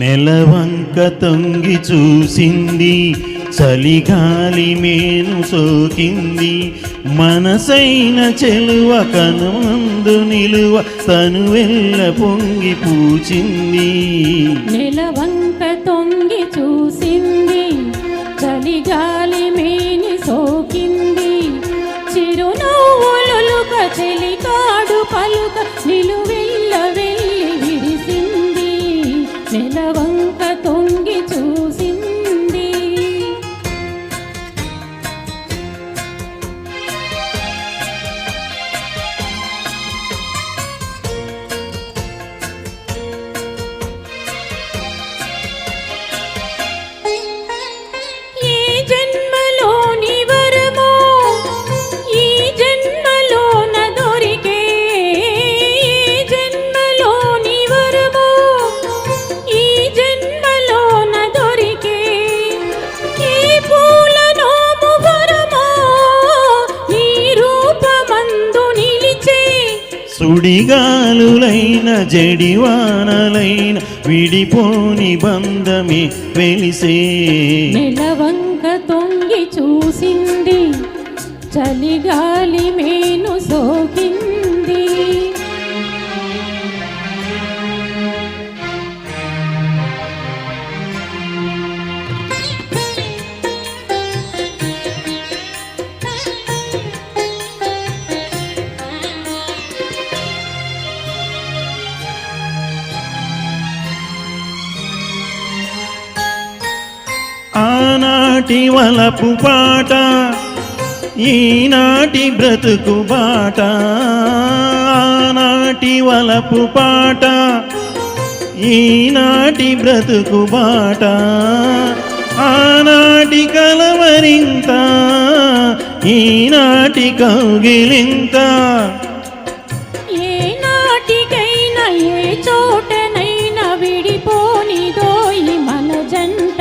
నెలవంక తొంగి చూసింది, చలిగాలి మేను సోకింది, మనసైన చెలువ కనుమందు నిలువ తను వెళ్ళ పొంగి పూచింది. నెలవంక తొంగి చూసింది, చలిగాలి మేని సోకింది, చిరునవ్వులుక చెలికాడు పలుక నిలువెల్ల వెళ్ళి విరిసింది. నెలవంక తొంగి చూసింది. ఈ జన్మలోని వరమో ఈ జన్మలోన దొరికే, ఈ జన్మలోని వరమో ఈ జన్మలోన దొరికే, ఈ పూల నోము వరమో నీ రూపమందు నిలిచే. సుడిగాలులైన జడివానలైన విడిపోని బంధమే వెలిసే. నెలవంక తొంగి చూసింది, చలిగాలి మేను సోకింది. ఆనాటి వలపు పాట, ఈనాటి బ్రతుకు బాట. ఆనాటి వలపు పాట, ఈనాటి బ్రతుకు బాట. ఆనాటి కలవరింత, ఈనాటి కౌగిలింత. ఏ నాటికైనా ఏ చోటనైనా విడిపోనిదోయి మన జంట.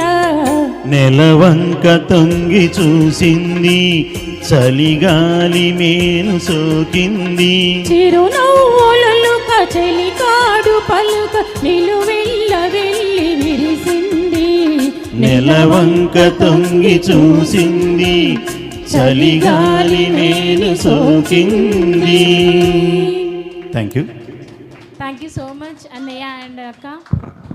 నెలవంక తొంగి చూసింది, చలిగాలి మేను సోకింది, చిరునవ్వులుక చెలికాడు పలుక నిలువెల్ల వెళ్ళి విరిసింది. నెలవంక తొంగి చూసింది, చలిగాలి మేను సోకింది. Thank you. Thank you so much అన్నయ్య అండ్ అక్క.